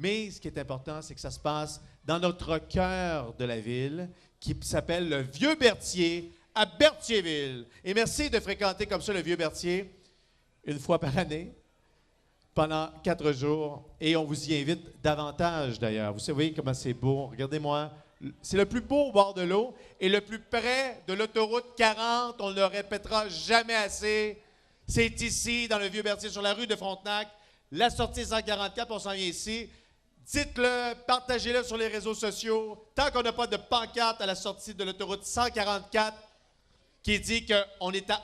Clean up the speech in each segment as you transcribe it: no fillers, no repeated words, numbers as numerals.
Mais ce qui est important, c'est que ça se passe dans notre cœur de la ville, qui s'appelle le Vieux-Berthier, à Berthierville. Et merci de fréquenter comme ça le Vieux-Berthier une fois par année, pendant 4 jours. Et on vous y invite davantage, d'ailleurs. Vous savez comment c'est beau. Regardez-moi. C'est le plus beau au bord de l'eau et le plus près de l'autoroute 40. On ne le répétera jamais assez. C'est ici, dans le Vieux-Berthier, sur la rue de Frontenac. La sortie 144, on s'en vient ici. Dites-le, partagez-le sur les réseaux sociaux. Tant qu'on n'a pas de pancarte à la sortie de l'autoroute 144 qui dit qu'on est à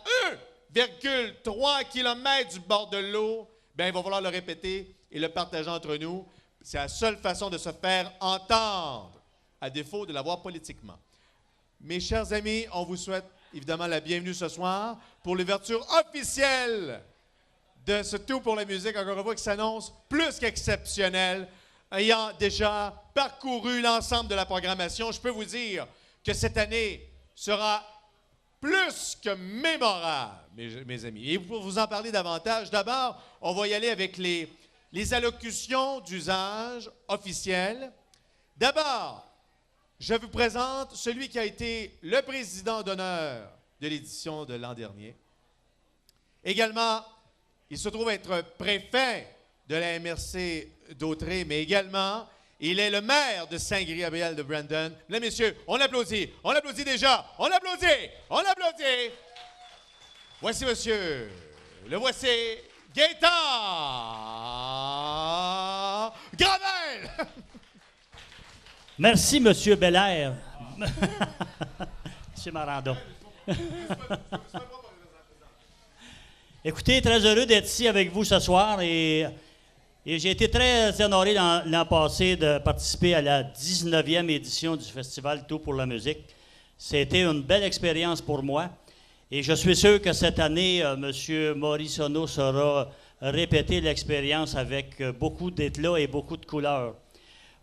1,3 km du bord de l'eau, bien, il va falloir le répéter et le partager entre nous. C'est la seule façon de se faire entendre, à défaut de l'avoir politiquement. Mes chers amis, on vous souhaite évidemment la bienvenue ce soir pour l'ouverture officielle de ce Tout pour la musique, encore une fois, qui s'annonce plus qu'exceptionnel. Ayant déjà parcouru l'ensemble de la programmation, je peux vous dire que cette année sera plus que mémorable, mes amis. Et pour vous en parler davantage, d'abord, on va y aller avec les allocutions d'usage officielles. D'abord, je vous présente celui qui a été le président d'honneur de l'édition de l'an dernier. Également, il se trouve être préfet de la MRC d'Autrey, mais également, il est le maire de Saint-Gabriel de Brandon. Mesdames, messieurs, on applaudit déjà, on applaudit. Voici monsieur, le voici, Gaétan Gravel. Merci, monsieur Belair. Monsieur Maranda. Écoutez, très heureux d'être ici avec vous ce soir et j'ai été très honoré l'an passé de participer à la 19e édition du Festival Tout pour la musique. C'était une belle expérience pour moi et je suis sûr que cette année, M. Morisonneau saura répéter l'expérience avec beaucoup d'éclat et beaucoup de couleurs.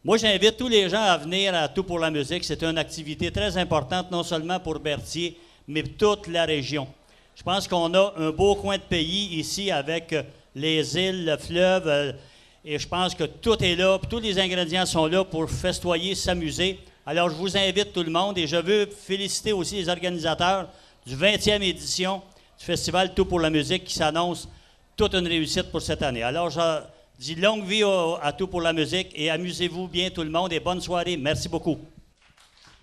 Moi, j'invite tous les gens à venir à Tout pour la musique. C'est une activité très importante, non seulement pour Berthier, mais pour toute la région. Je pense qu'on a un beau coin de pays ici avec les îles, le fleuve, et je pense que tout est là, tous les ingrédients sont là pour festoyer, s'amuser. Alors, je vous invite tout le monde et je veux féliciter aussi les organisateurs du 20e édition du Festival Tout pour la musique qui s'annonce toute une réussite pour cette année. Alors, je dis longue vie à Tout pour la musique et amusez-vous bien tout le monde et bonne soirée. Merci beaucoup.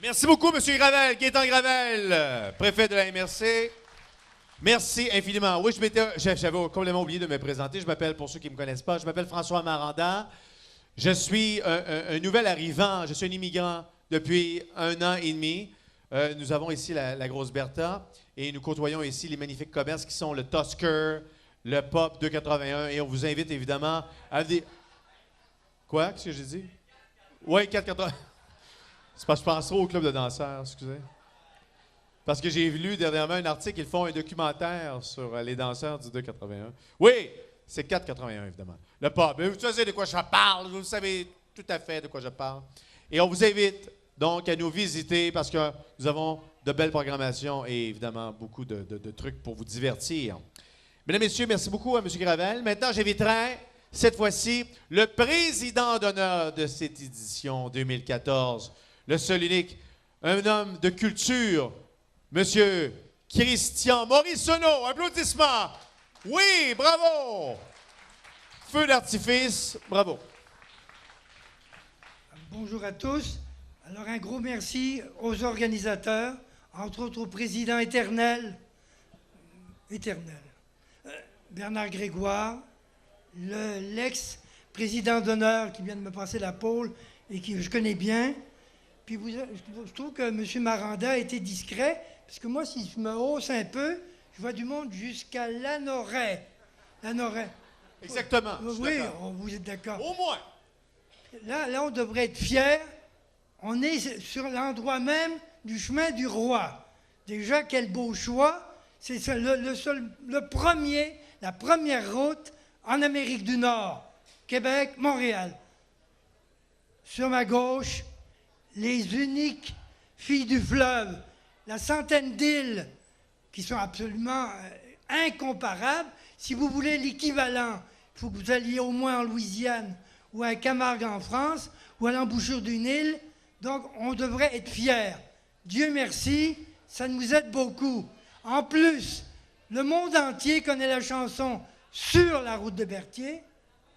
Merci beaucoup, M. Gravel, Gaétan Gravel, préfet de la MRC. Merci infiniment. Oui, j'avais complètement oublié de me présenter. Je m'appelle, pour ceux qui ne me connaissent pas, je m'appelle François Maranda. Je suis un nouvel arrivant. Je suis un immigrant depuis 1 an et demi. Nous avons ici la grosse Bertha et nous côtoyons ici les magnifiques commerces qui sont le Tusker, le Pop 281 et on vous invite évidemment à venir. Quoi? Qu'est-ce que j'ai dit? Oui, 480. C'est parce que je pense trop au club de danseurs, excusez. Parce que j'ai lu dernièrement un article, ils font un documentaire sur les danseurs du 281. Oui, c'est 481, évidemment. Le pub. Mais vous savez de quoi je parle, vous savez tout à fait de quoi je parle. Et on vous invite donc à nous visiter parce que nous avons de belles programmations et évidemment beaucoup de trucs pour vous divertir. Mesdames, Messieurs, merci beaucoup à M. Gravel. Maintenant, j'inviterai cette fois-ci le président d'honneur de cette édition 2014, le seul unique, un homme de culture, Monsieur Christian Morisonneau. Applaudissements. Oui, bravo. Feu d'artifice, bravo. Bonjour à tous. Alors, un gros merci aux organisateurs, entre autres au président éternel, Bernard Grégoire, l'ex-président d'honneur qui vient de me passer la pôle et qui je connais bien. Puis je trouve que M. Maranda a été discret, parce que moi, si je me hausse un peu, je vois du monde jusqu'à Lanoraie. Exactement. Oui, vous êtes d'accord. Au moins. Là, on devrait être fiers. On est sur l'endroit même du chemin du roi. Déjà, quel beau choix. C'est la première route en Amérique du Nord. Québec, Montréal. Sur ma gauche, les uniques filles du fleuve, la centaine d'îles qui sont absolument incomparables. Si vous voulez l'équivalent, il faut que vous alliez au moins en Louisiane ou à Camargue en France, ou à l'embouchure d'une île. Donc, on devrait être fiers. Dieu merci, ça nous aide beaucoup. En plus, le monde entier connaît la chanson « Sur la route de Berthier ».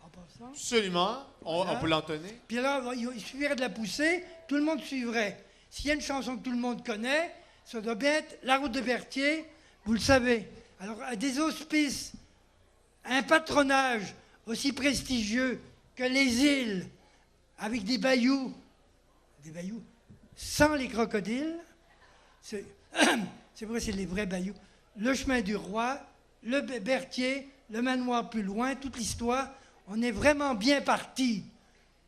En passant. Absolument. On peut l'entonner. Puis alors, il suffirait de la pousser, tout le monde suivrait. S'il y a une chanson que tout le monde connaît, ça doit bien être La route de Berthier, vous le savez. Alors, à des hospices, un patronage aussi prestigieux que les îles, avec des bayous sans les crocodiles, c'est vrai, c'est les vrais bayous, le chemin du roi, le Berthier, le manoir plus loin, toute l'histoire, on est vraiment bien parti.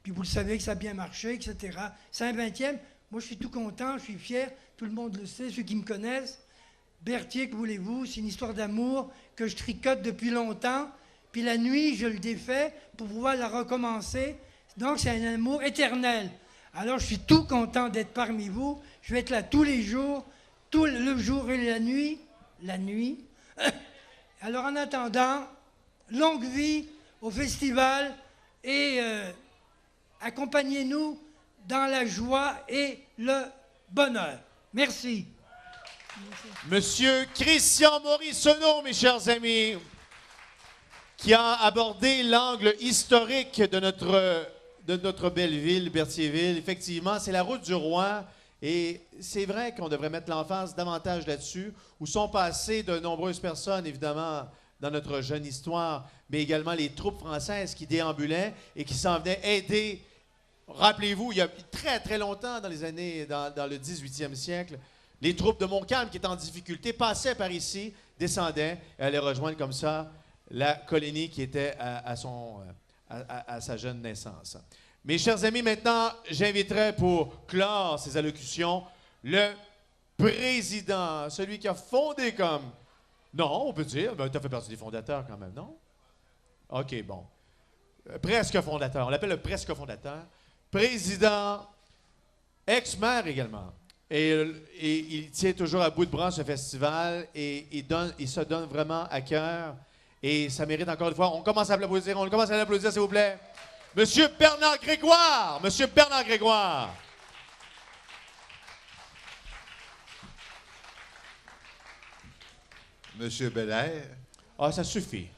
Puis vous le savez que ça a bien marché, etc. Saint-20e, moi je suis tout content, je suis fier, tout le monde le sait, ceux qui me connaissent. Berthier, que voulez-vous, c'est une histoire d'amour que je tricote depuis longtemps. Puis la nuit, je le défais pour pouvoir la recommencer. Donc c'est un amour éternel. Alors je suis tout content d'être parmi vous. Je vais être là tous les jours, tout le jour et la nuit. La nuit. Alors en attendant, longue vie au festival et accompagnez-nous dans la joie et le bonheur. Merci. Monsieur Christian Morisonneau, mes chers amis, qui a abordé l'angle historique de notre belle ville, Berthierville. Effectivement, c'est la route du roi. Et c'est vrai qu'on devrait mettre l'emphase davantage là-dessus, où sont passées de nombreuses personnes, évidemment, dans notre jeune histoire, mais également les troupes françaises qui déambulaient et qui s'en venaient aider. Rappelez-vous, il y a très, très longtemps, dans les années, dans le 18e siècle, les troupes de Montcalm qui étaient en difficulté passaient par ici, descendaient et allaient rejoindre comme ça la colonie qui était à sa jeune naissance. Mes chers amis, maintenant, j'inviterai pour clore ces allocutions le président, celui qui a fondé comme... Non, on peut dire, ben, tu as fait partie des fondateurs quand même, non? OK, bon. Presque fondateur, on l'appelle le presque fondateur. Président, ex-maire également. Et il tient toujours à bout de bras ce festival et il se donne vraiment à cœur. Et ça mérite encore une fois, on commence à l'applaudir, s'il vous plaît. Monsieur Bernard Grégoire! Monsieur Bernard Grégoire! Monsieur Belair. Ah, ça suffit.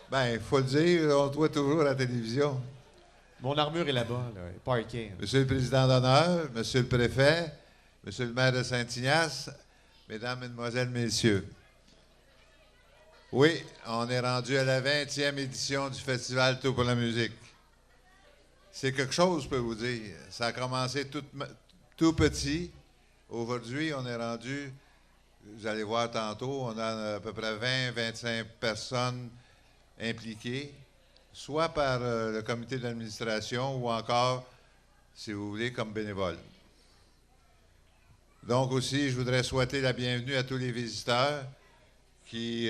Ben, il faut le dire, on te voit toujours à la télévision. Mon armure est là-bas, là, parking. Monsieur le président d'honneur, monsieur le préfet, monsieur le maire de Saint-Ignace, mesdames, mesdemoiselles, messieurs. Oui, on est rendu à la 20e édition du Festival Tout pour la musique. C'est quelque chose, je peux vous dire. Ça a commencé tout petit. Aujourd'hui, on est rendu, vous allez voir tantôt, on a à peu près 20-25 personnes impliquées, soit par le comité d'administration ou encore, si vous voulez, comme bénévoles. Donc aussi, je voudrais souhaiter la bienvenue à tous les visiteurs qui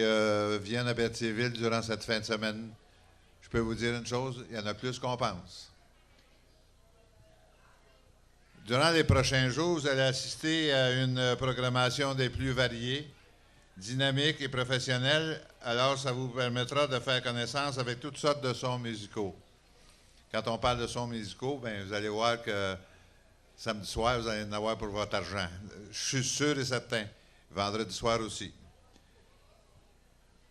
viennent à Berthierville durant cette fin de semaine. Je peux vous dire une chose, il y en a plus qu'on pense. Durant les prochains jours, vous allez assister à une programmation des plus variées, dynamique et professionnelle, alors ça vous permettra de faire connaissance avec toutes sortes de sons musicaux. Quand on parle de sons musicaux, bien, vous allez voir que samedi soir, vous allez en avoir pour votre argent. Je suis sûr et certain. Vendredi soir aussi.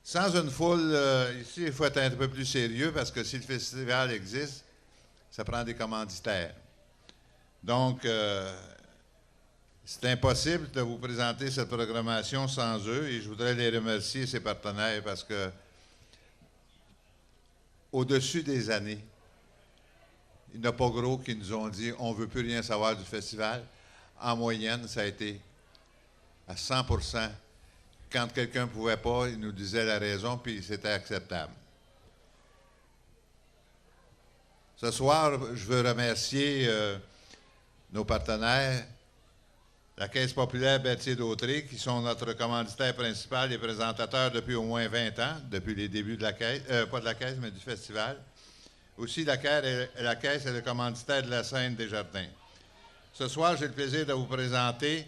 Sans une foule, ici, il faut être un peu plus sérieux parce que si le festival existe, ça prend des commanditaires. Donc, c'est impossible de vous présenter cette programmation sans eux et je voudrais les remercier, ces partenaires, parce que au-dessus des années, il n'y en a pas gros qui nous ont dit « on ne veut plus rien savoir du festival ». En moyenne, ça a été à 100%. Quand quelqu'un ne pouvait pas, il nous disait la raison, puis c'était acceptable. Ce soir, je veux remercier nos partenaires, la Caisse populaire Berthier-Dautré, qui sont notre commanditaire principal et présentateur depuis au moins 20 ans, depuis les débuts de la Caisse, pas de la Caisse, mais du festival. Aussi, la Caisse est le commanditaire de la scène des Jardins. Ce soir, j'ai le plaisir de vous présenter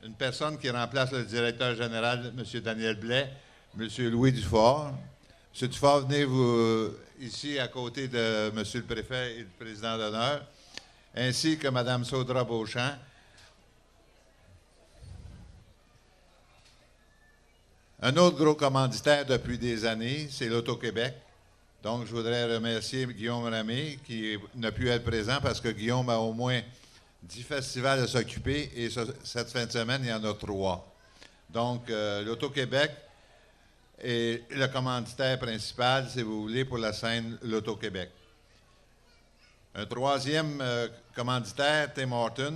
une personne qui remplace le directeur général, M. Daniel Blais, M. Louis Dufort. M. Dufort, venez vous ici à côté de M. le préfet et le président d'honneur, ainsi que Mme Saudra Beauchamp. Un autre gros commanditaire depuis des années, c'est l'Auto-Québec. Donc, je voudrais remercier Guillaume Ramé, qui n'a pu être présent parce que Guillaume a au moins 10 festivals à s'occuper et cette fin de semaine, il y en a 3. Donc, l'Auto-Québec est le commanditaire principal, si vous voulez, pour la scène l'Auto-Québec. Un troisième commanditaire, Tim Horton,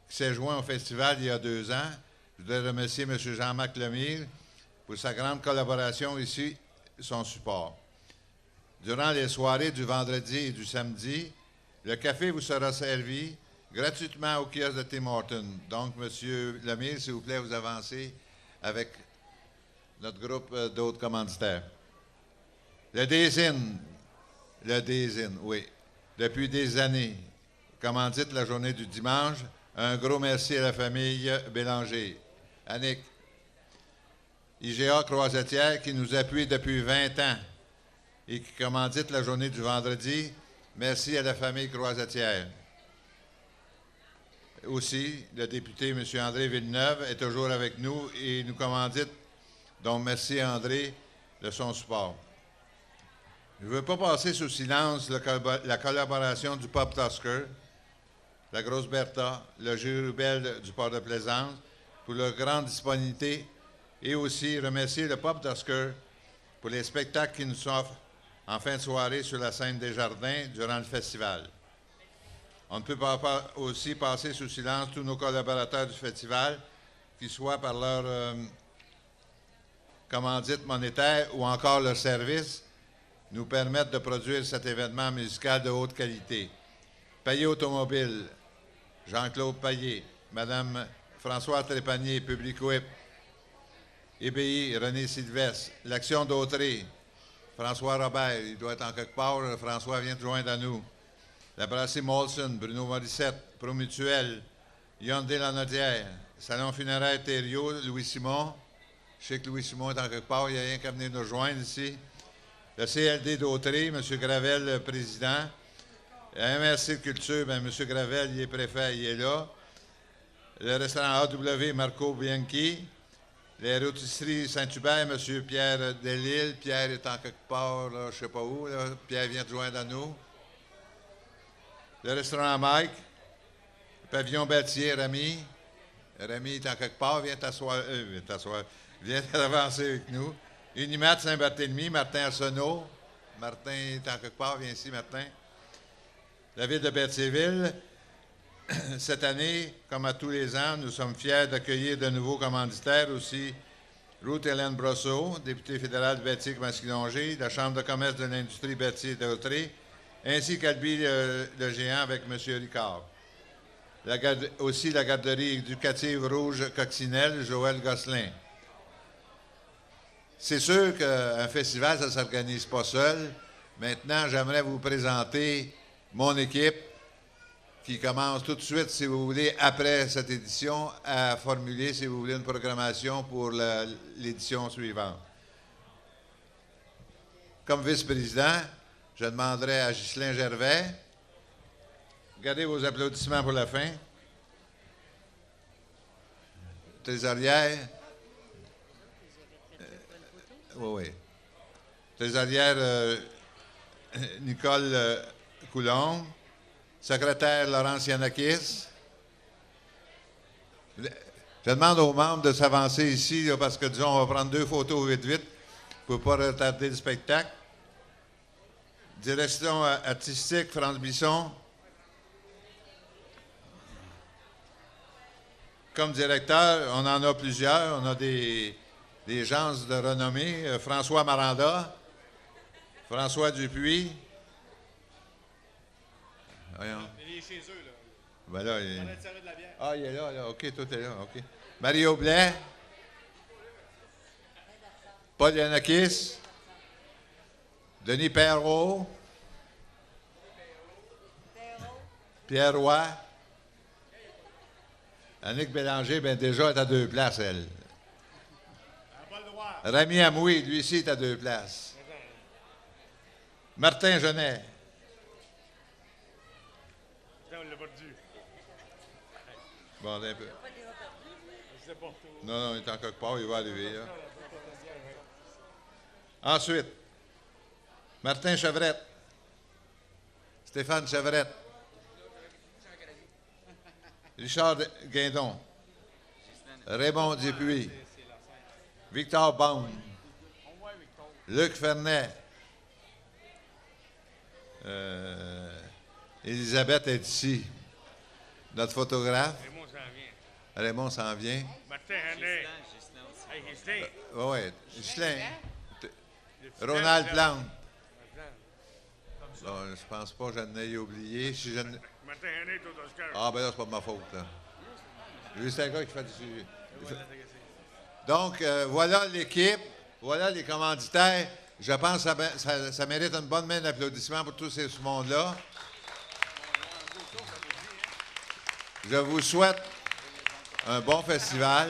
qui s'est joint au festival il y a 2 ans. Je voudrais remercier M. Jean-Marc Lemire pour sa grande collaboration ici, son support. Durant les soirées du vendredi et du samedi, le café vous sera servi gratuitement au kiosque de Tim Horton. Donc, M. Lemire, s'il vous plaît, vous avancez avec notre groupe d'autres commanditaires. Le DZIN, oui, depuis des années, commandite la journée du dimanche. Un gros merci à la famille Bélanger. Annick. IGA Croisetière qui nous appuie depuis 20 ans et qui commandite la journée du vendredi. Merci à la famille Croisetière. Aussi, le député M. André Villeneuve est toujours avec nous et nous commandite. Donc, merci à André de son support. Je ne veux pas passer sous silence la collaboration du Pop Tusker, la Grosse Bertha, le Jurubel du Port de Plaisance pour leur grande disponibilité et aussi remercier le Pop Tusker pour les spectacles qu'ils nous offrent en fin de soirée sur la scène des Jardins durant le festival. On ne peut pas aussi passer sous silence tous nos collaborateurs du festival, qu'ils soient par leur commandite monétaire ou encore leur service, nous permettent de produire cet événement musical de haute qualité. Payet Automobile, Jean-Claude Payet, Mme Françoise Trépanier, Public Whip, EBI, René Sylvestre, l'Action d'Autré, François Robert, il doit être en quelque part, François vient de joindre à nous. La Brasserie Molson, Bruno Morissette, Promutuel, Hyundai Lanaudière, Salon funéraire Thériault, Louis Simon. Je sais que Louis Simon est en quelque part, il n'y a rien qu'à venir nous rejoindre ici. Le CLD d'Autré, M. Gravel, le président. La MRC de Culture, bien, M. Gravel, il est préfet, il est là. Le restaurant AW, Marco Bianchi. Les rôtisseries Saint-Hubert, M. Pierre Delisle. Pierre est en quelque part, là, je ne sais pas où. Là. Pierre vient de joindre à nous. Le restaurant Mike. Le pavillon Beltier, Rami. Rami est en quelque part, viens t'asseoir. Viens t'avancer avec nous. Unimat Saint-Barthélemy, Martin Arsenault. Martin est en quelque part, viens ici, Martin. La ville de Berthierville. Cette année, comme à tous les ans, nous sommes fiers d'accueillir de nouveaux commanditaires aussi. Ruth Hélène Brosseau, députée fédérale de Berthier-Masquinongé, la Chambre de commerce de l'industrie Berthier-Dautré, ainsi qu'Albi le géant avec M. Ricard. Aussi la garderie éducative Rouge Coccinelle, Joël Gosselin. C'est sûr qu'un festival, ça ne s'organise pas seul. Maintenant, j'aimerais vous présenter mon équipe qui commence tout de suite, si vous voulez, après cette édition, à formuler, si vous voulez, une programmation pour l'édition suivante. Comme vice-président, je demanderai à Ghislain Gervais. Gardez vos applaudissements pour la fin. Trésorière. Oui. Trésorière Nicole Coulombe. Secrétaire Laurence Yanakis. Je demande aux membres de s'avancer ici, là, parce que, disons, on va prendre 2 photos vite, pour ne pas retarder le spectacle. Direction artistique, France Bisson. Comme directeur, on en a plusieurs. On a des gens de renommée. François Maranda, François Dupuis. Voyons. Il est chez eux, là. Ben là, il... Ah, il est là, là. OK, tout est là. OK. Mario Blais. Paul Yanakis. Denis Perrault. Pierre Roy. Annick Bélanger, bien déjà, est à 2 places, elle. Rami Amoui, lui aussi, est à 2 places. Martin Genet. Bon, un peu. Non, il est en quelque part, il va arriver. Là. Ensuite, Martin Chevrette. Stéphane Chevrette. Richard Guindon. Raymond Dupuis. Victor Baum. Luc Fernet. Elisabeth est ici. Notre photographe. Raymond s'en vient. Martin René. Hey, Ghislain. Oui, Ghislain. Ronald Plante. Bon, je pense pas que j'en ai oublié. Si je... Martin René, tout Oscar. Ah, ben là, c'est pas de ma faute. Là. Juste un gars qui fait du suivi. Donc, voilà l'équipe. Voilà les commanditaires. Je pense que ça mérite une bonne main d'applaudissements pour tout ce monde-là. Je vous souhaite un bon festival.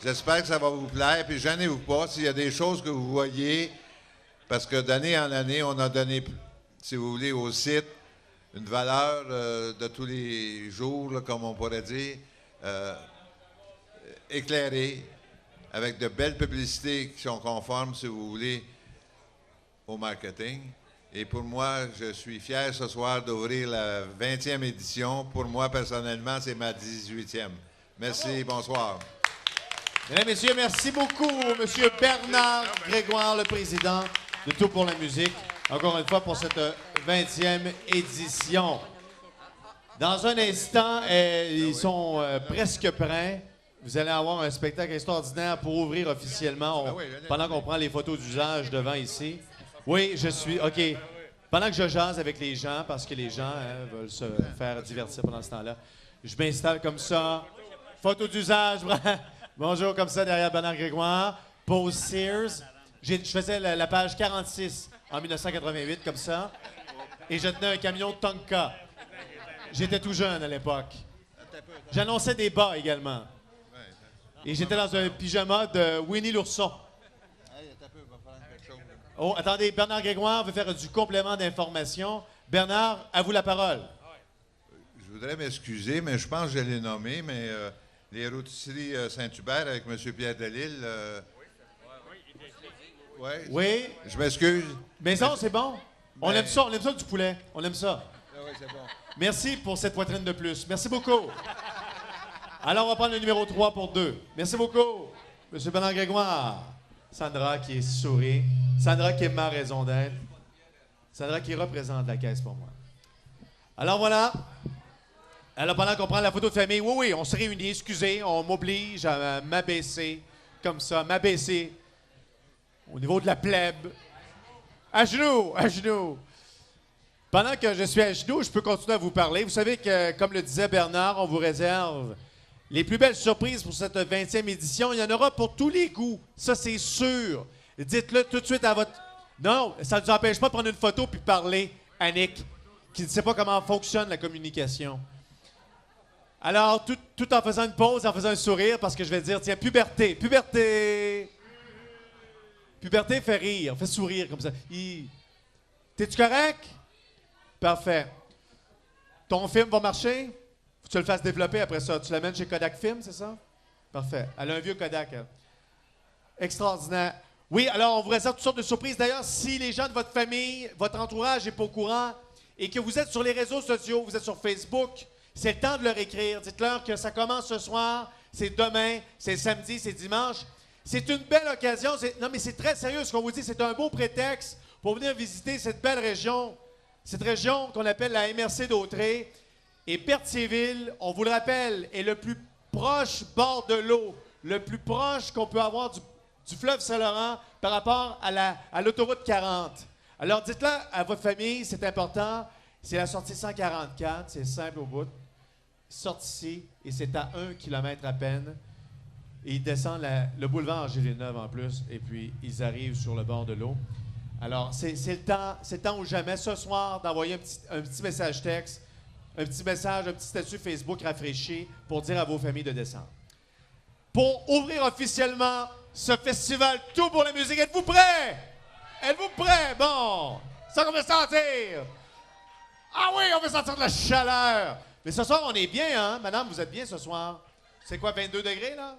J'espère que ça va vous plaire. Puis, gênez-vous pas s'il y a des choses que vous voyez, parce que d'année en année, on a donné, si vous voulez, au site une valeur de tous les jours, là, comme on pourrait dire, éclairée, avec de belles publicités qui sont conformes, si vous voulez, au marketing. Et pour moi, je suis fier ce soir d'ouvrir la 20e édition. Pour moi, personnellement, c'est ma 18e. Merci, bonsoir. Mesdames, Messieurs, merci beaucoup, Monsieur Bernard Grégoire, le président de Tout pour la musique, encore une fois pour cette 20e édition. Dans un instant, ils sont presque prêts. Vous allez avoir un spectacle extraordinaire pour ouvrir officiellement, pendant qu'on prend les photos d'usage devant ici. Oui, je suis... OK. Pendant que je jase avec les gens, parce que les gens veulent se faire divertir pendant ce temps-là, je m'installe comme ça. Photo d'usage. Bonjour, comme ça, derrière Bernard Grégoire. Pose Sears. Je faisais la page 46 en 1988, comme ça. Et je tenais un camion Tonka. J'étais tout jeune à l'époque. J'annonçais des bas également. Et j'étais dans un pyjama de Winnie l'ourson. Oh, attendez, Bernard Grégoire veut faire du complément d'information. Bernard, à vous la parole. Je voudrais m'excuser, mais je pense que je l'ai nommé, mais les rôtisseries Saint-Hubert avec M. Pierre Delisle. Ouais, Oui. Je m'excuse. Mais ça, c'est bon. On aime ça du poulet. On aime ça. Oui, c'est bon. Merci pour cette poitrine de plus. Merci beaucoup. Alors, on va prendre le numéro 3 pour 2. Merci beaucoup, M. Bernard Grégoire. Sandra qui sourit. Sandra qui est ma raison d'être. Sandra qui représente la caisse pour moi. Alors voilà. Alors pendant qu'on prend la photo de famille, oui, on se réunit, excusez, on m'oblige à m'abaisser, comme ça, m'abaisser au niveau de la plèbe. À genoux, à genoux. Pendant que je suis à genoux, je peux continuer à vous parler. Vous savez que, comme le disait Bernard, on vous réserve les plus belles surprises pour cette 20e édition. Il y en aura pour tous les goûts. Ça, c'est sûr. Dites-le tout de suite à votre... Non, ça ne nous empêche pas de prendre une photo puis parler à Nick, qui ne sait pas comment fonctionne la communication. Alors, tout en faisant une pause, en faisant un sourire, parce que je vais dire, tiens, puberté, puberté. Puberté fait rire, fait sourire comme ça. T'es-tu correct? Parfait. Ton film va marcher? Faut que tu le fasses développer après ça. Tu l'amènes chez Kodak Film, c'est ça? Parfait. Elle a un vieux Kodak, elle. Extraordinaire. Oui, alors on vous réserve toutes sortes de surprises. D'ailleurs, si les gens de votre famille, votre entourage n'est pas au courant et que vous êtes sur les réseaux sociaux, vous êtes sur Facebook, c'est le temps de leur écrire. Dites-leur que ça commence ce soir, c'est demain, c'est samedi, c'est dimanche. C'est une belle occasion. Non, mais c'est très sérieux ce qu'on vous dit. C'est un beau prétexte pour venir visiter cette belle région. Cette région qu'on appelle la MRC d'Autrey. Et Berthierville, on vous le rappelle, est le plus proche bord de l'eau, le plus proche qu'on peut avoir du fleuve Saint-Laurent par rapport à l'autoroute 40. Alors dites-le à votre famille, c'est important. C'est la sortie 144, c'est simple au bout. Sortent ici et c'est à 1 km à peine. Et ils descendent le boulevard Angers-Villeneuve en plus, et puis ils arrivent sur le bord de l'eau. Alors, c'est le temps ou jamais, ce soir, d'envoyer un petit message texte, un petit message, un petit statut Facebook rafraîchi pour dire à vos familles de descendre. Pour ouvrir officiellement ce festival Tout pour la musique, êtes-vous prêts? Êtes-vous prêts? Bon, Ça qu'on veut sentir! Ah oui, on veut sentir de la chaleur! Mais ce soir, on est bien, hein? Madame, vous êtes bien ce soir? C'est quoi, 22 degrés, là?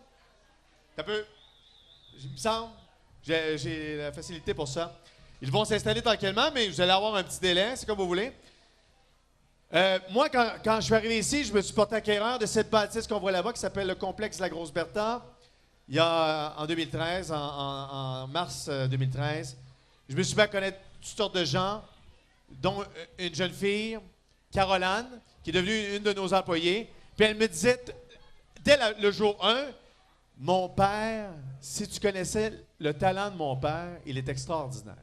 T'as peu? Il me semble. J'ai la facilité pour ça. Ils vont s'installer tranquillement, mais vous allez avoir un petit délai, c'est comme vous voulez. Moi, quand je suis arrivé ici, je me suis porté acquéreur de cette bâtisse qu'on voit là-bas, qui s'appelle le complexe de la Grosse Bertha. Il y a, en 2013, en mars 2013, je me suis fait à connaître toutes sortes de gens, dont une jeune fille, Caroline, qui est devenue une de nos employées. Puis elle me disait, dès le jour 1, mon père, si tu connaissais le talent de mon père, il est extraordinaire.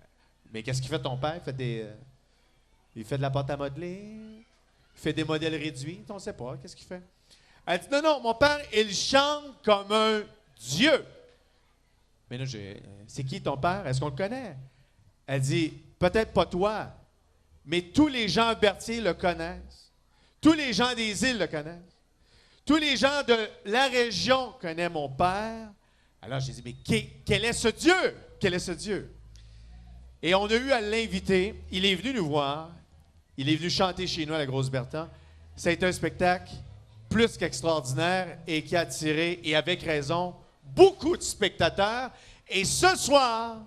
Mais qu'est-ce qu'il fait ton père? Il fait de la pâte à modeler, il fait des modèles réduits, on ne sait pas, qu'est-ce qu'il fait? Elle dit, non, mon père, il chante comme un Dieu. Mais là, c'est qui ton père? Est-ce qu'on le connaît? Elle dit, peut-être pas toi, mais tous les gens à Berthier le connaissent. Tous les gens des îles le connaissent. Tous les gens de la région connaissent mon père. Alors, j'ai dit, mais quel est ce Dieu? Quel est ce Dieu? Et on a eu à l'inviter. Il est venu nous voir. Il est venu chanter chez nous à la Grosse Bertha. Ça a été un spectacle plus qu'extraordinaire et qui a attiré, et avec raison, beaucoup de spectateurs. Et ce soir,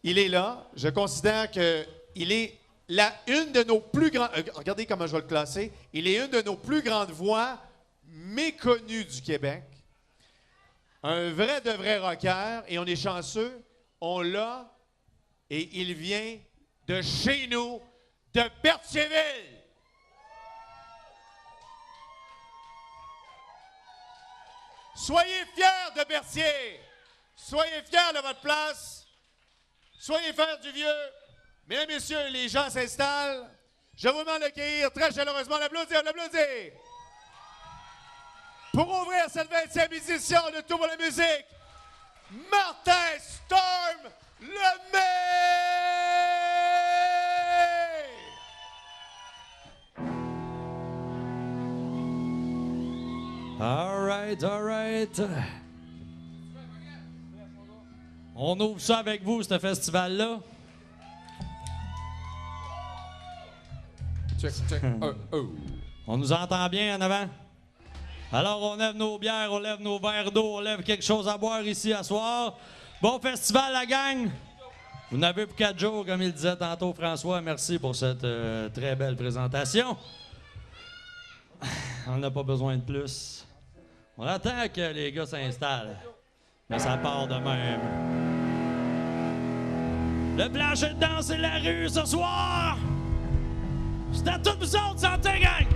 il est là. Je considère qu'il est une de nos plus grandes... regardez comment je vais le classer. Il est une de nos plus grandes voix méconnues du Québec. Un vrai de vrai rocker. Et on est chanceux. On l'a. Et il vient de chez nous, de Berthierville. Soyez fiers de Berthier. Soyez fiers de votre place. Soyez fiers du vieux. Mesdames et messieurs, les gens s'installent. Je vous demande d'accueillir très chaleureusement l'applaudir. Pour ouvrir cette 20e édition de Tout pour la musique, Martin Storm Lemay! All right. On ouvre ça avec vous, ce festival-là. Check. On nous entend bien en avant? Alors, on lève nos bières, on lève nos verres d'eau, on lève quelque chose à boire ici à soir. Bon festival, la gang! Vous n'avez pour 4 jours, comme il disait tantôt François. Merci pour cette très belle présentation. On n'a pas besoin de plus. On attend que les gars s'installent. Mais ça part de même. Le plancher de danse et la rue ce soir! C'est à toutes vous autres, santé, gang!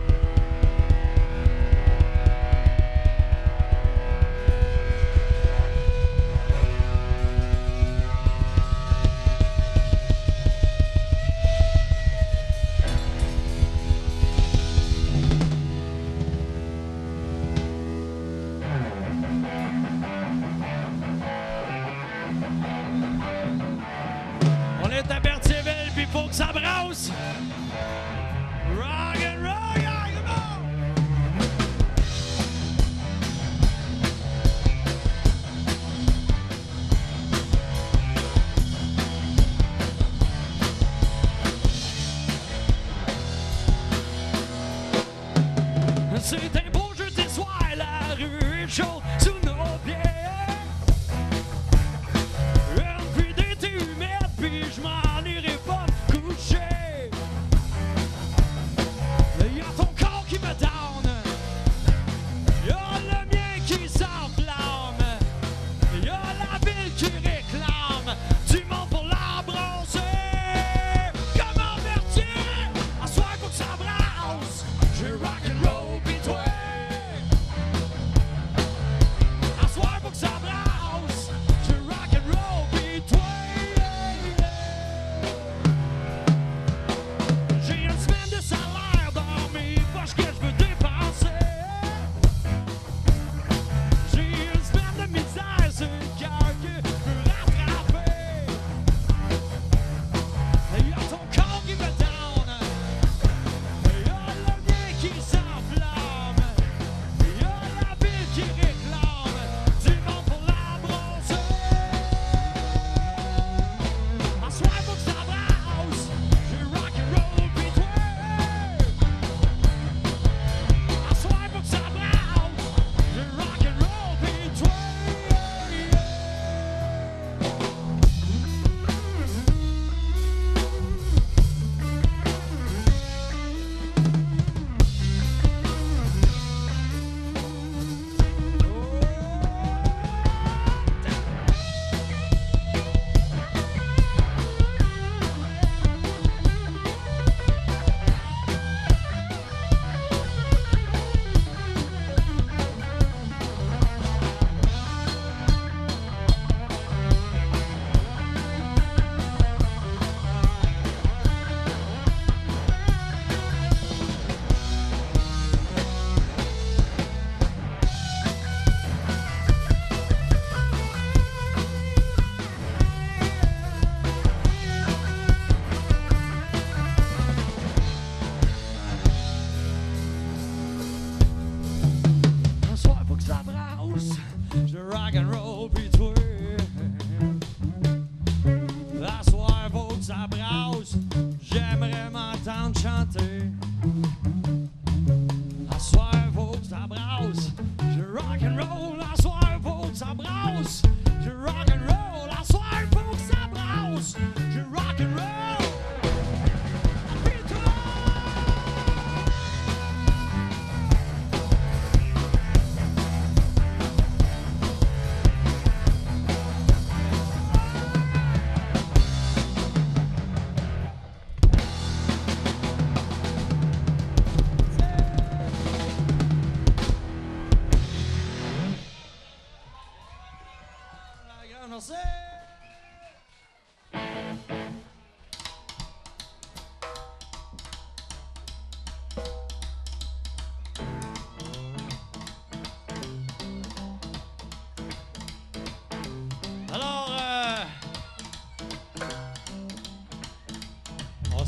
On est à Berthierville, puis il faut que ça brasse! Rock and roll, yeah, come on! C'est un beau jeudi soir, la rue est chaude sous nos pieds. Une pluie d'été humide, puis je m'en irai pas me coucher.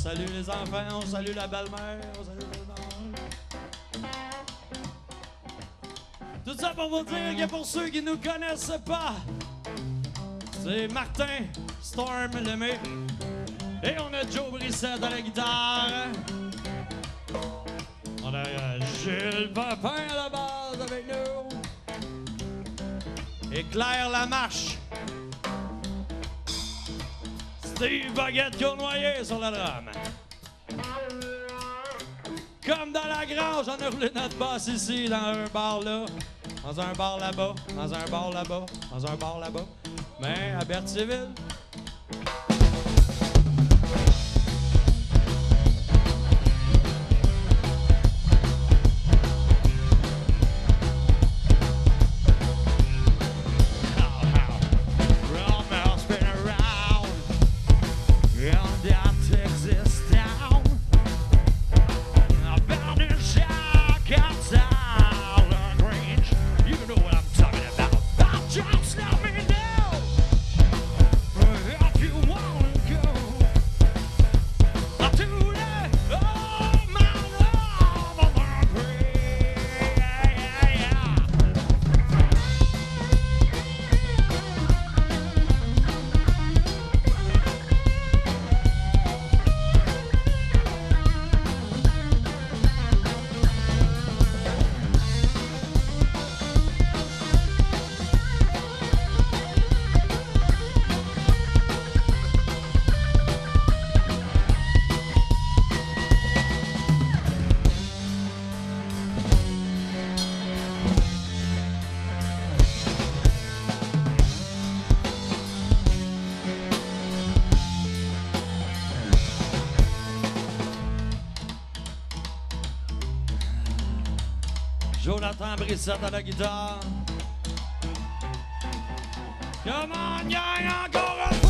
salue les enfants, on salue la belle-mère, on salue les enfants. Tout ça pour vous dire que pour ceux qui ne nous connaissent pas, c'est Martin Storm Lemay. Et on a Joe Brissette à la guitare. On a Gilles Papin à la base avec nous. Et Claire Lamarche. Steve Baguette-Cournoyer sur le drum. Comme dans la grange, on a roulé notre basse ici, dans un bar là, dans un bar là-bas, dans un bar là-bas, dans un bar là-bas. Mais à Berthierville. Just let me know. Jonathan Brissette à la guitare. Come on, gang, encore une fois!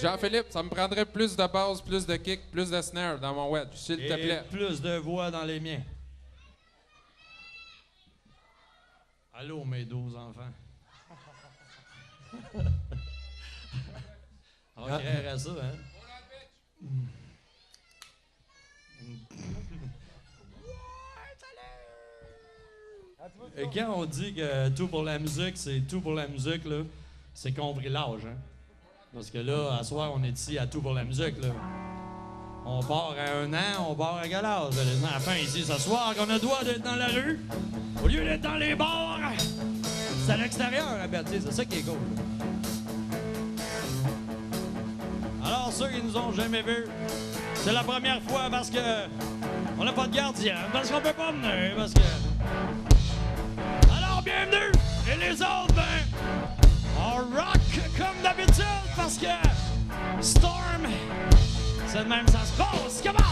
Jean-Philippe, ça me prendrait plus de basse, plus de kick, plus de snare dans mon wedge, s'il te plaît. Plus de voix dans les miens. Allô, mes 12 enfants. On créerait ça, hein? Et quand on dit que tout pour la musique, c'est tout pour la musique, là, c'est compris l'âge, hein? Parce que là, à soir, on est ici à tout pour la musique, là. On part à 1 an, on part à quel âge? Les enfants ici ce soir, qu'on a le droit d'être dans la rue, au lieu d'être dans les bars, c'est à l'extérieur, à Berthier, c'est ça qui est cool. Alors, ceux qui nous ont jamais vus, c'est la première fois parce que on n'a pas de gardien, parce qu'on peut pas venir, parce que... Alors, bienvenue! Et les autres, ben... on rock comme d'habitude parce que Storm, c'est de même ça se passe. Come on!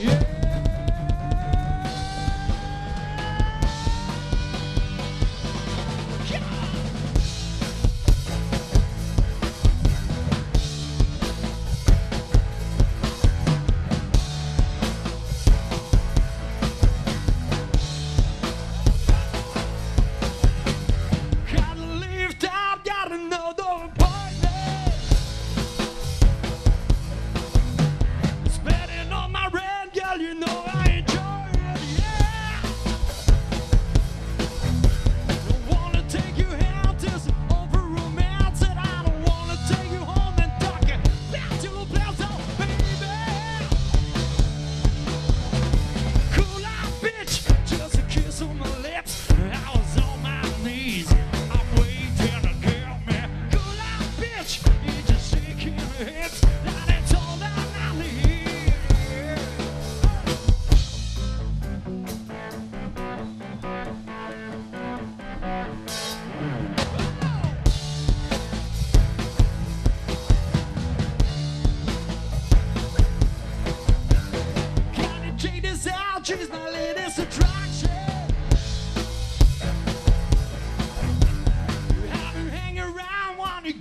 Yeah!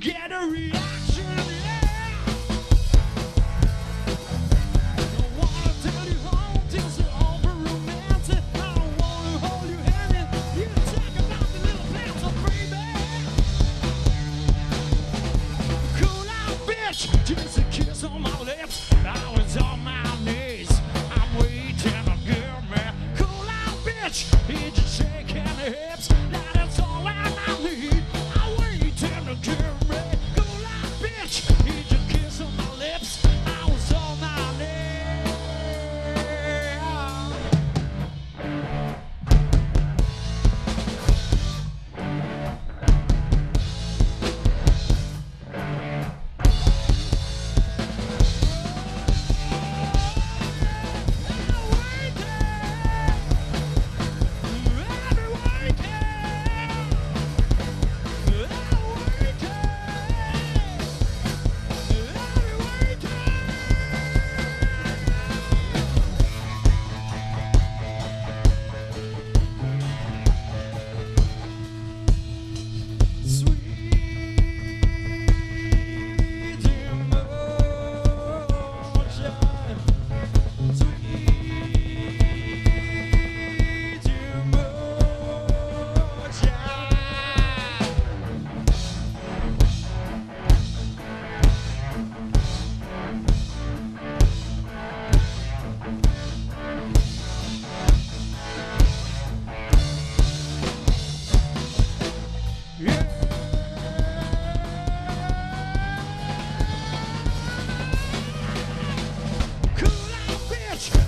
get a reaction, yeah. Don't wanna tell you home till it's over romantic. I don't wanna hold your hand and you talk about the little plans of baby. Cool out, bitch, just a kiss on my lips. I was on my knees. I'm waiting to get me. Cool out, bitch, he just shaking the hips. That is all I need. I'm waiting to get me. Cool out, bitch, he just kiss on my lips. I was on my knees.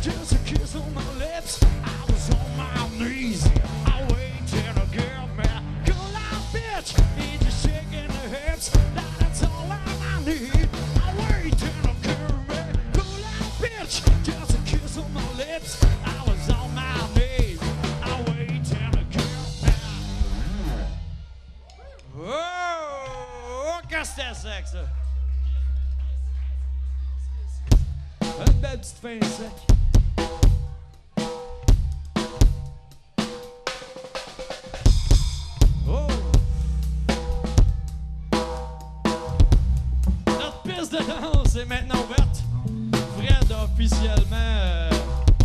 Just a kiss on my lips. I was on my knees. I waited to get me. Cool out, bitch. He just shaking the hips. That's all I need. I waited to get me. Cool out, bitch. Just a kiss on my lips. I was on my knees. I waited to get me. Oh, qu'est-ce que c'était sec, ça? Une belle petite fin sec. Oh! Notre piste de danse est maintenant ouverte. Fred a officiellement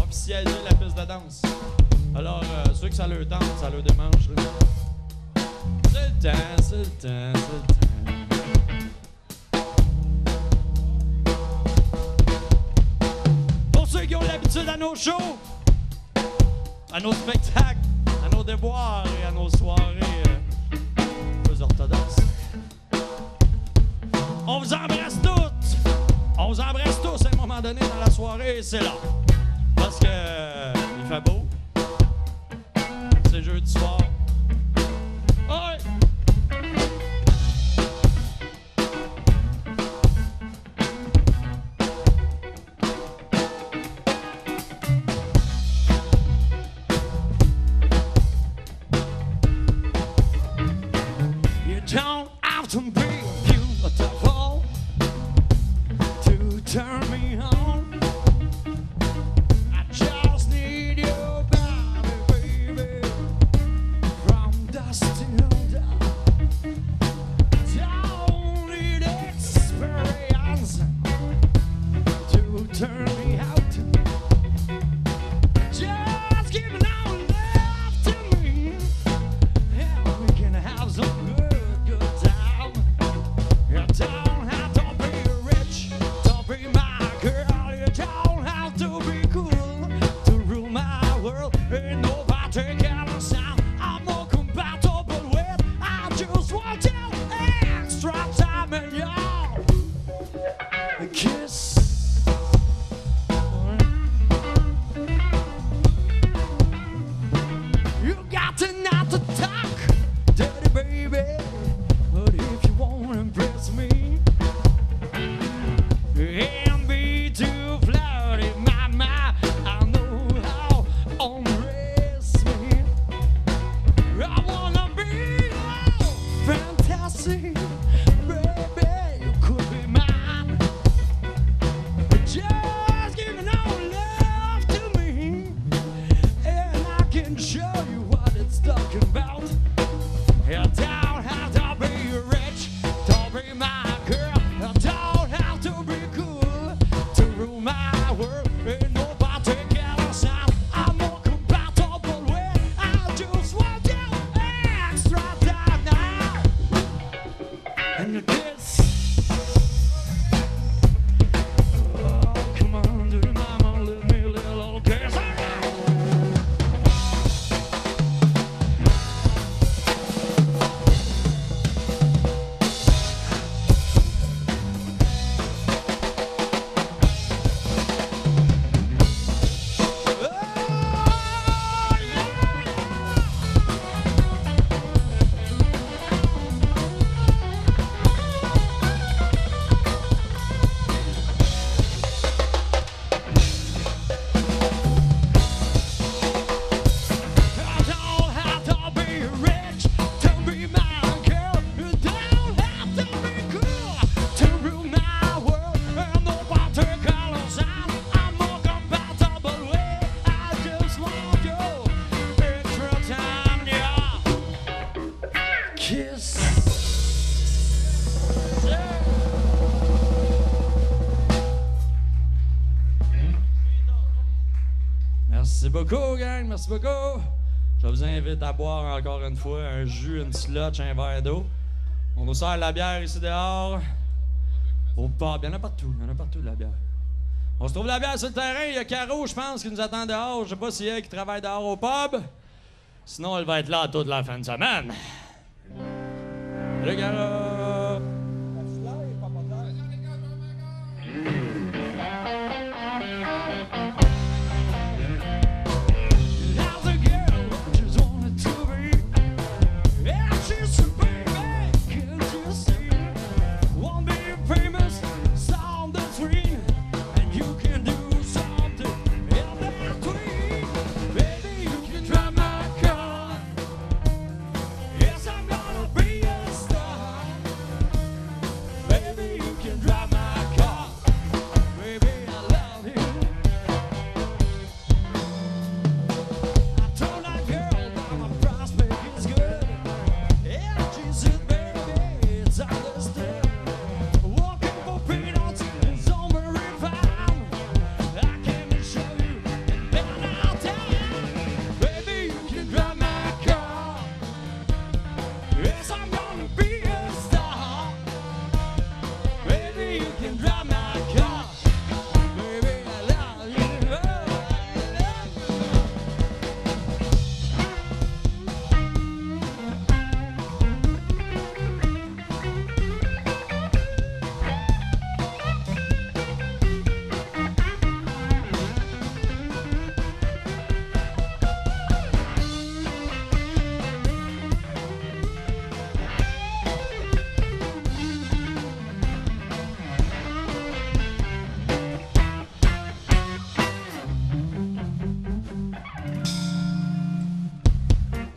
officialisé la piste de danse. Alors, ceux que ça leur tente, ça leur démange. Là. C'est le temps, c'est le temps, c'est le temps. Ceux qui ont l'habitude à nos shows, à nos spectacles, à nos déboires et à nos soirées plus orthodoxes. On vous embrasse toutes! On vous embrasse tous à un moment donné dans la soirée, c'est là. Parce que il fait beau. C'est jeudi soir. Ouais! Don't have to be beautiful to turn me on. I just need your body, baby, from dusk till dawn. Don't need experience to turn me out. Just give it all love to me, and we can have some good. You don't have to be rich to be my girl. You don't have to be cool to rule my world. Ain't nobody can sound I'm more compatible with. I just want you extra time and y'all kiss. You got to not to talk, dirty baby. But if you won't impress me and be too flirty, mama, I know how to undress me. I wanna be fantastic, baby. You could be mine. Just give no love to me, and I can show you what it's talking about. You don't have to be rich to be and a kiss. Oh, come on, dear mama, let me a little kiss. Merci beaucoup, gang. Merci beaucoup. Je vous invite à boire encore une fois un jus, une slotch, un verre d'eau. On nous sert de la bière ici dehors. Au pub, il y en a partout. Il y en a partout de la bière. On se trouve de la bière sur le terrain. Il y a Caro, je pense, qui nous attend dehors. Je sais pas si c'est elle qui travaille dehors au pub. Sinon, elle va être là toute la fin de semaine. Salut, Caro!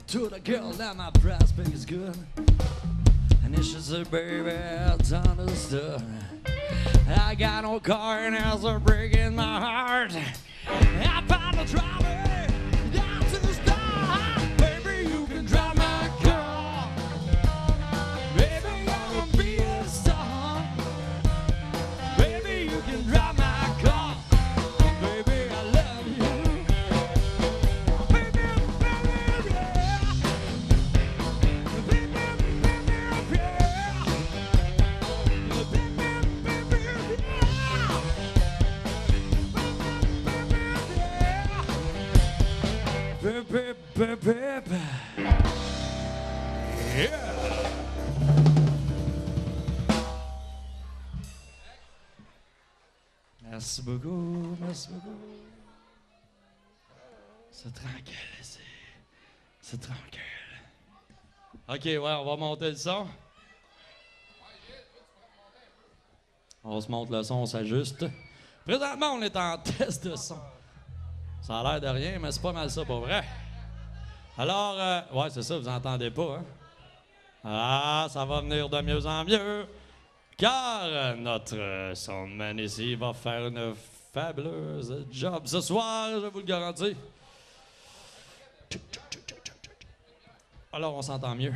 To the girl that my prospect is good, and if she said, baby, it's understood. I got no car and there's a break in my heart. I found a driver down to the start. Baby, you can drive my car. Baby, you can be a star. Baby, you can drive my car. Baby, I love you. Baby, baby, yeah. Baby, baby, yeah. Baby, baby, yeah. Yeah. Merci beaucoup, merci beaucoup. C'est tranquille ici. C'est tranquille. OK, ouais, on va monter le son. On se monte le son, on s'ajuste. Présentement, on est en test de son. Ça a l'air de rien, mais c'est pas mal ça pour vrai. Alors, ouais, c'est ça, vous entendez pas, hein? Ah, ça va venir de mieux en mieux. Car notre soundman ici va faire une fabuleuse job ce soir, je vous le garantis. Alors, on s'entend mieux.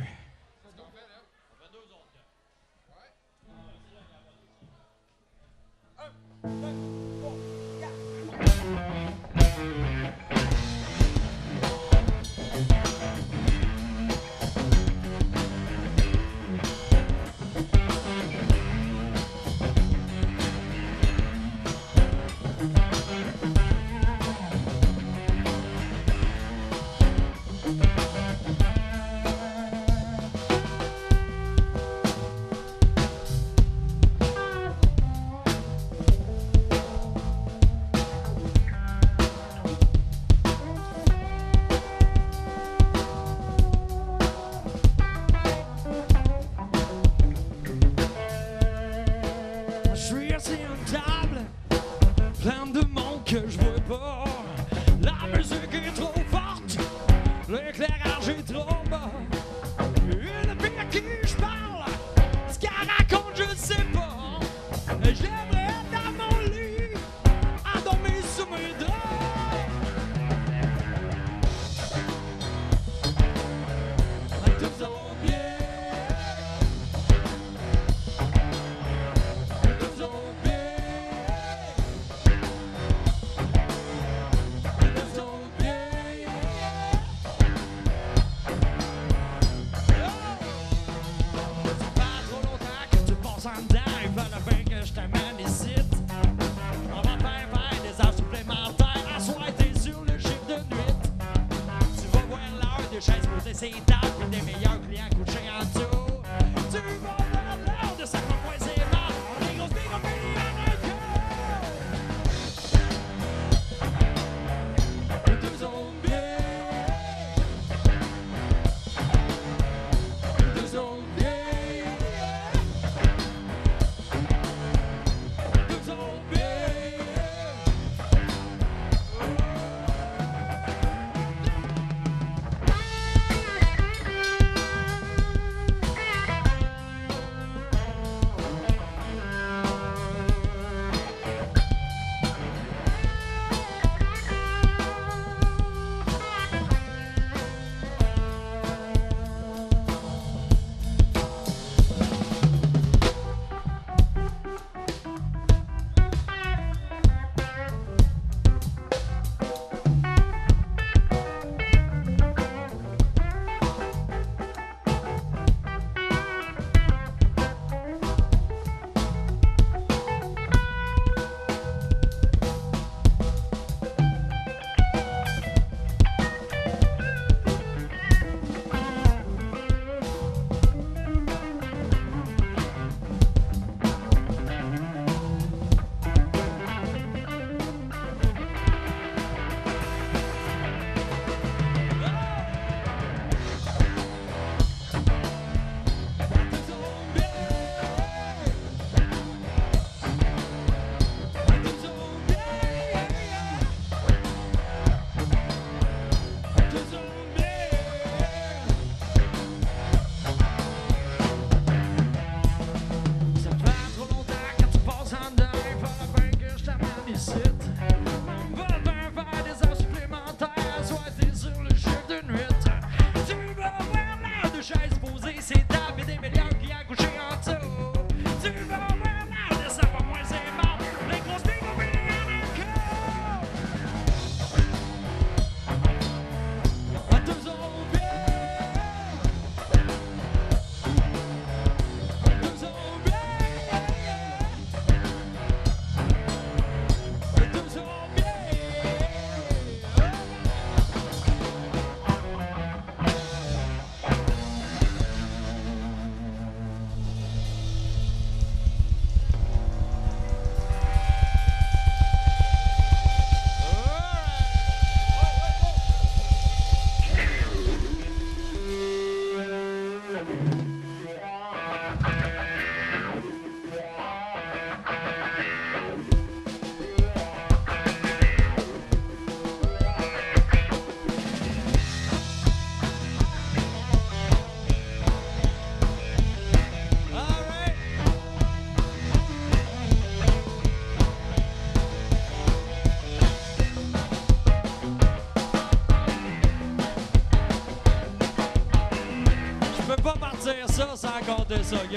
ça, OK?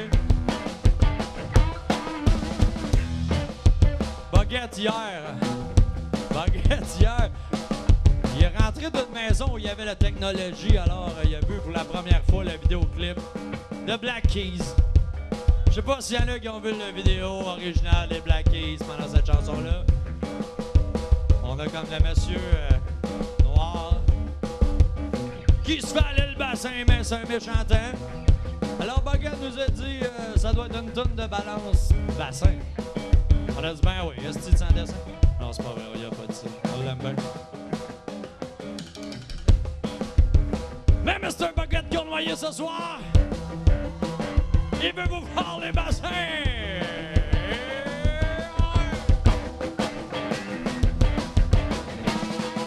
Baguette hier, il est rentré d'une maison où il y avait la technologie, alors il a vu pour la première fois le vidéoclip de Black Keys. Je sais pas s'il y en a qui ont vu la vidéo originale des Black Keys pendant cette chanson-là. On a comme le monsieur noir qui se fait aller le bassin, mais c'est un méchant temps. Alors Baguette nous a dit ça doit être une toune de balance bassin. On a dit ben oui, est-ce que tu sans dessin? Non, c'est pas vrai, il a pas dit ça. On l'aime bien. Mais Mr. Baguette qui a noyé ce soir, il veut vous faire les bassins!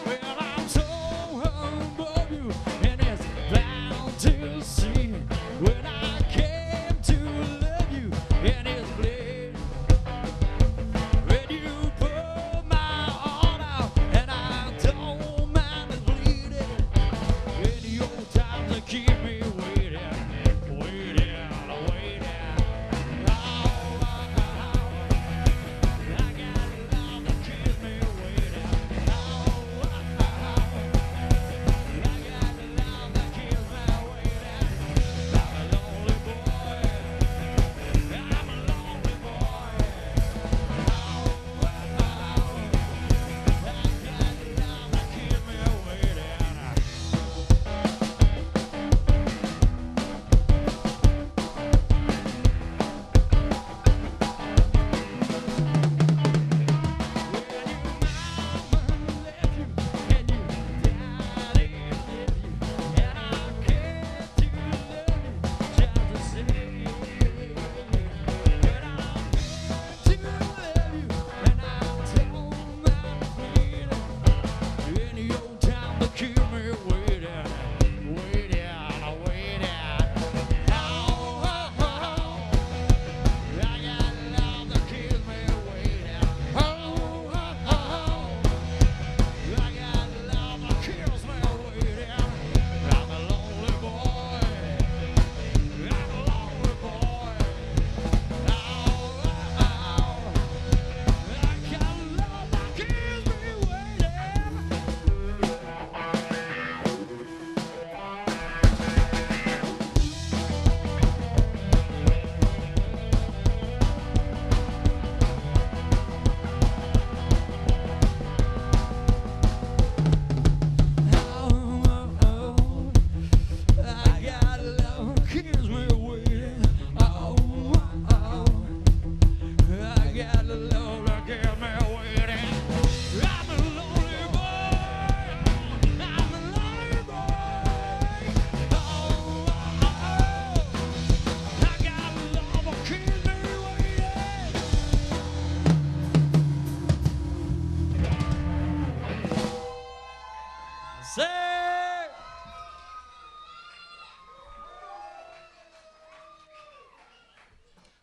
Well, I'm so above you, and it's bound to see when I came to love you, and it's bleed. When you pull my heart out, and I don't mind it bleeding. In your time to keep me waiting, waiting.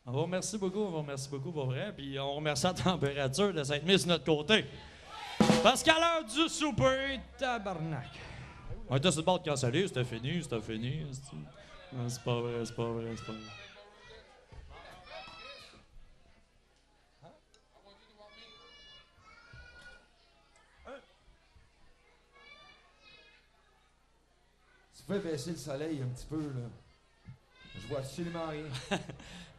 On vous remercie beaucoup pour vrai. Puis on remercie la température de s'être mise de notre côté. Parce qu'à l'heure du souper, tabarnak. On était sur le bord de canceller, c'était fini. Non, c'est pas vrai. Tu peux baisser le soleil un petit peu, là. Je vois absolument rien.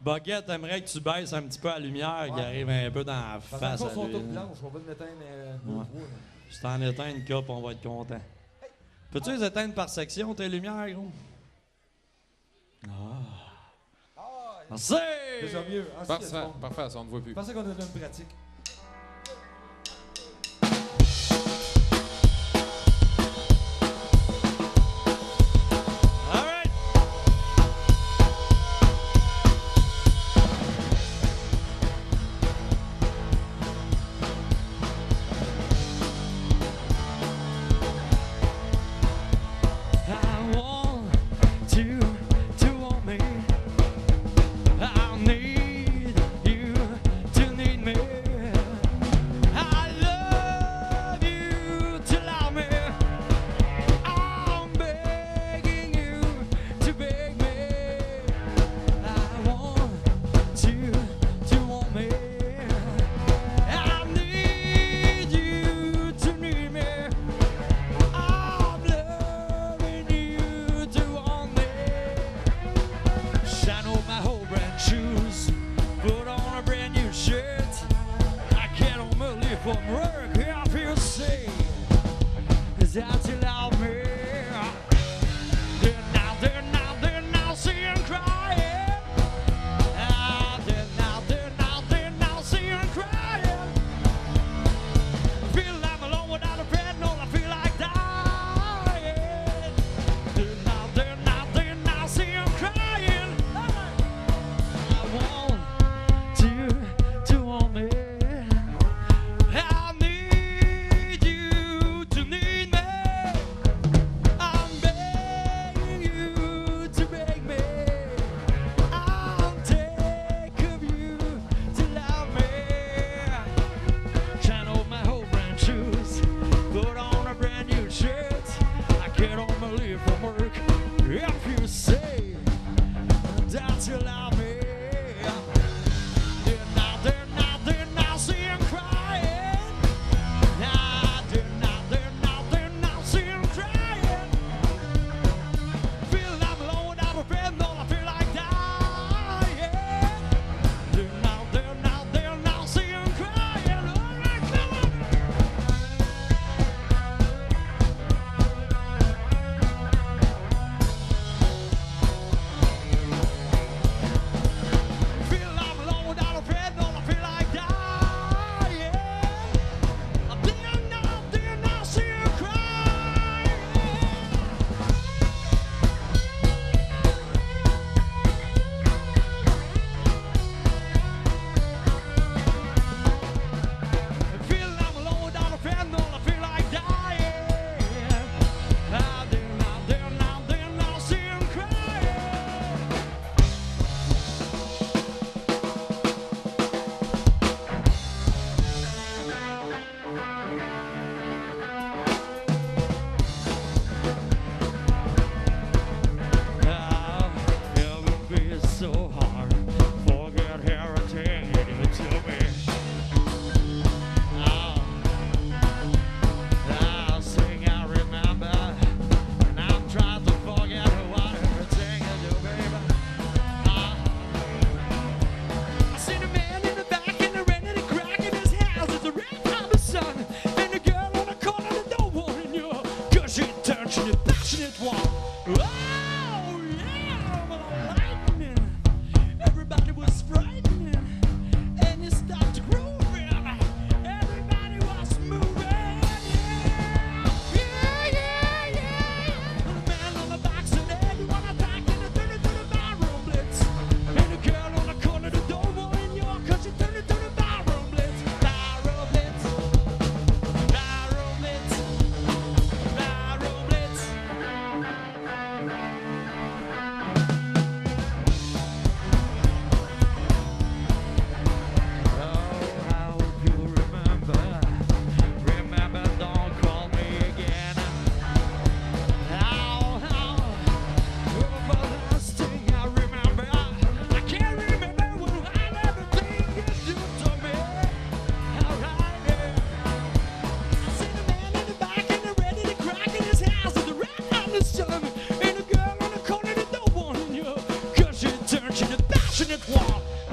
Baguette aimerait que tu baisses un petit peu la lumière qui arrive un peu dans la face. Parce à qu'on sont lui. toutes blanches, on va en éteindre deux, Ouais. trois. Là. Si t'en éteins une coupe, on va être content. Peux-tu les éteindre par section, tes lumières, gros? Merci! Déjà mieux. Ah, si, c'est bon. Parfait, ça, on ne voit plus. Je pensais qu'on avait une pratique. All right. I want you to want me. I need you to need me. I love you to love me. I'm begging you to beg me. I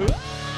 Oh!